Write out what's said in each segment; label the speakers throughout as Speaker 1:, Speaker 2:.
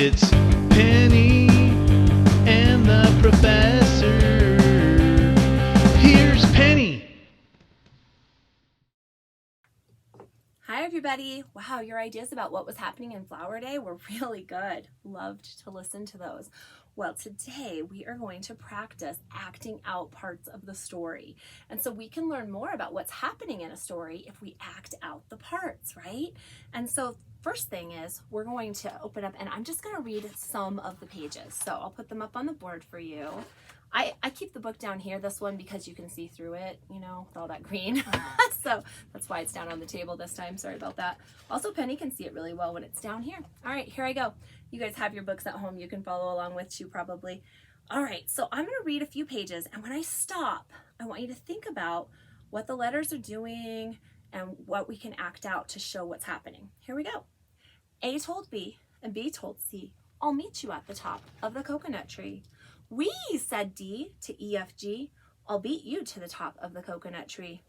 Speaker 1: It's Penny and the professor. Here's Penny.
Speaker 2: Hi everybody. Wow, your ideas about what was happening in Flower Day were really good. Loved to listen to those. Well, today we are going to practice acting out parts of the story. And so we can learn more about what's happening in a story if we act out the parts, right? And so first thing is we're going to open up and I'm just going to read some of the pages. So I'll put them up on the board for you. I keep the book down here, this one, because you can see through it, you know, with all that green. So that's why it's down on the table this time. Sorry about that. Also, Penny can see it really well when it's down here. All right, here I go. You guys have your books at home. You can follow along with too, probably. All right, so I'm going to read a few pages. And when I stop, I want you to think about what the letters are doing and what we can act out to show what's happening. Here we go. A told B and B told C, I'll meet you at the top of the coconut tree. We, said D to EFG, I'll beat you to the top of the coconut tree.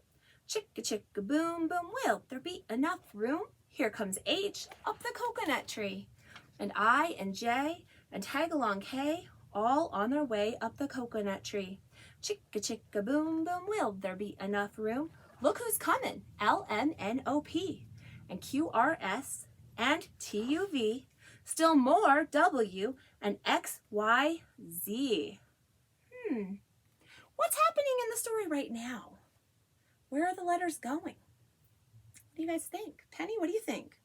Speaker 2: Chicka chicka boom boom, will there be enough room? Here comes H up the coconut tree. And I and J and tag along K, all on their way up the coconut tree. Chicka chicka boom boom, will there be enough room? Look who's coming, LMNOP and QRS and TUV. Still more W and XYZ. What's happening in the story right now? Where are the letters going? What do you guys think? Penny, what do you think?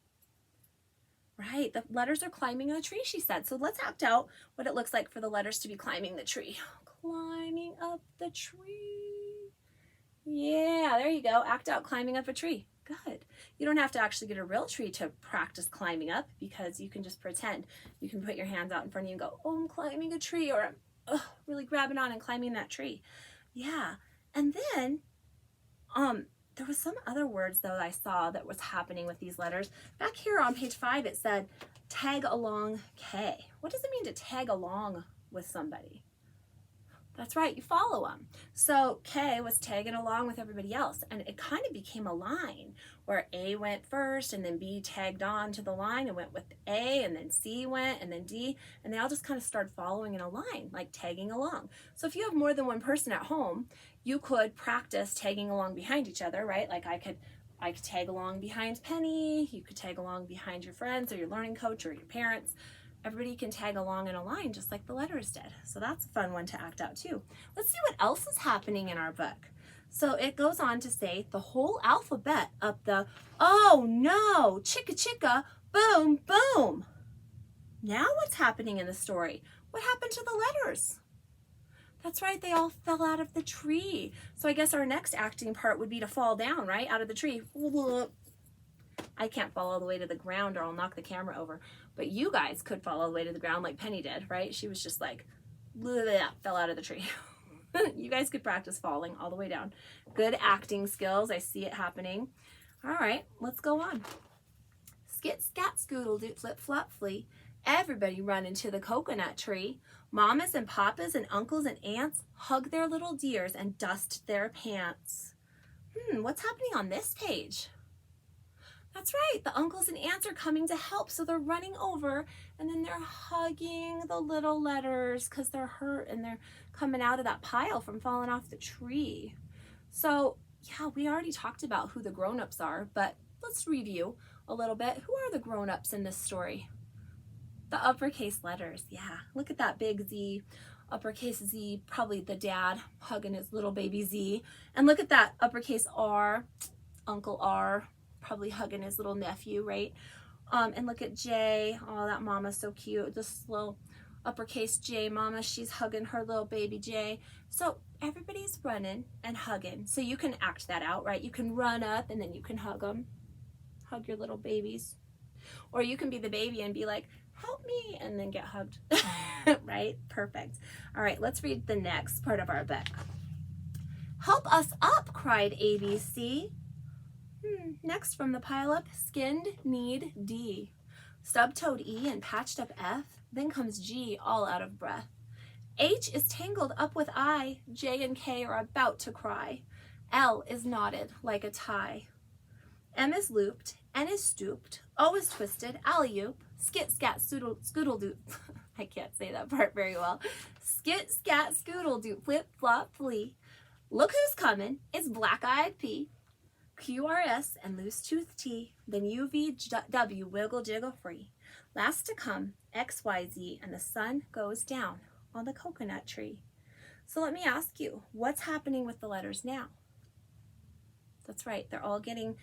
Speaker 2: Right, the letters are climbing a tree, she said. So let's act out what it looks like for the letters to be climbing the tree. Climbing up the tree. Yeah, there you go. Act out climbing up a tree. Good. You don't have to actually get a real tree to practice climbing up because you can just pretend. You can put your hands out in front of you and go, oh, I'm climbing a tree, or I'm really grabbing on and climbing that tree. Yeah. And then there was some other words though I saw that was happening with these letters. Back here on page 5 it said tag along K. What does it mean to tag along with somebody? That's right, you follow them. So K was tagging along with everybody else, and it kind of became a line where A went first, and then B tagged on to the line and went with A, and then C went, and then D, and they all just kind of started following in a line, like tagging along. So if you have more than one person at home, you could practice tagging along behind each other, right? Like I could tag along behind Penny, you could tag along behind your friends or your learning coach or your parents. Everybody can tag along in a line just like the letters did. So that's a fun one to act out too. Let's see what else is happening in our book. So it goes on to say the whole alphabet up the, oh no, chicka chicka, boom, boom. Now what's happening in the story? What happened to the letters? That's right, they all fell out of the tree. So I guess our next acting part would be to fall down, right, out of the tree. I can't fall all the way to the ground or I'll knock the camera over. But you guys could fall all the way to the ground like Penny did, right? She was just like, fell out of the tree. You guys could practice falling all the way down. Good acting skills. I see it happening. All right, let's go on. Skit, scat, scoodle, doot, flip, flop, flee. Everybody run into the coconut tree. Mamas and papas and uncles and aunts hug their little dears and dust their pants. What's happening on this page? That's right, the uncles and aunts are coming to help, so they're running over and then they're hugging the little letters because they're hurt and they're coming out of that pile from falling off the tree. So yeah, we already talked about who the grown-ups are, but let's review a little bit. Who are the grown-ups in this story? The uppercase letters, yeah. Look at that big Z, uppercase Z, probably the dad hugging his little baby Z. And look at that uppercase R, Uncle R, probably hugging his little nephew, right? And look at J. Oh, that mama's so cute. This little uppercase J mama, she's hugging her little baby J. So everybody's running and hugging. So you can act that out, right? You can run up and then you can hug them. Hug your little babies. Or you can be the baby and be like, help me, and then get hugged. Right? Perfect. All right, let's read the next part of our book. Help us up, cried ABC. Next from the pile up, skinned need D. Stub-toed E and patched up F. Then comes G, all out of breath. H is tangled up with I. J and K are about to cry. L is knotted like a tie. M is looped, N is stooped, O is twisted, alley-oop, Skit, scat, scoodle doot. I can't say that part very well. Skit, scat, scoodle doot, flip, flop, flee. Look who's coming. It's black-eyed P, QRS, and loose tooth T. Then UVW, wiggle, jiggle free. Last to come, XYZ, and the sun goes down on the coconut tree. So let me ask you, what's happening with the letters now? That's right, they're all getting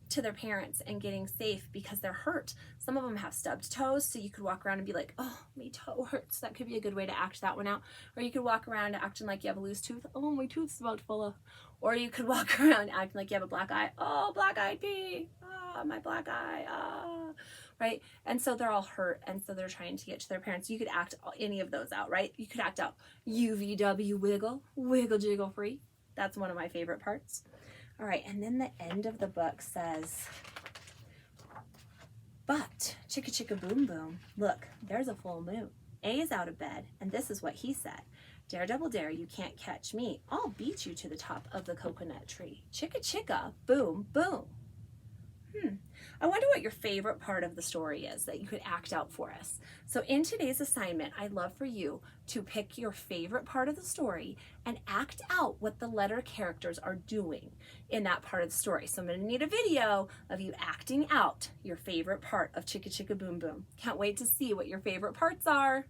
Speaker 2: to their parents and getting safe because they're hurt. Some of them have stubbed toes, so you could walk around and be like, oh, my toe hurts. That could be a good way to act that one out. Or you could walk around acting like you have a loose tooth. Oh, my tooth's about to fall off. Or you could walk around acting like you have a black eye. Oh, black-eyed P. Ah, my black eye. Ah. Right? And so they're all hurt, and so they're trying to get to their parents. You could act any of those out, right? You could act out UVW, wiggle, wiggle, jiggle free. That's one of my favorite parts. All right, and then the end of the book says, but Chicka Chicka Boom Boom, look, there's a full moon. A is out of bed, and this is what he said. Dare, double dare, you can't catch me. I'll beat you to the top of the coconut tree. Chicka Chicka Boom Boom. I wonder what your favorite part of the story is that you could act out for us. So in today's assignment, I'd love for you to pick your favorite part of the story and act out what the letter characters are doing in that part of the story. So I'm going to need a video of you acting out your favorite part of Chicka Chicka Boom Boom. Can't wait to see what your favorite parts are.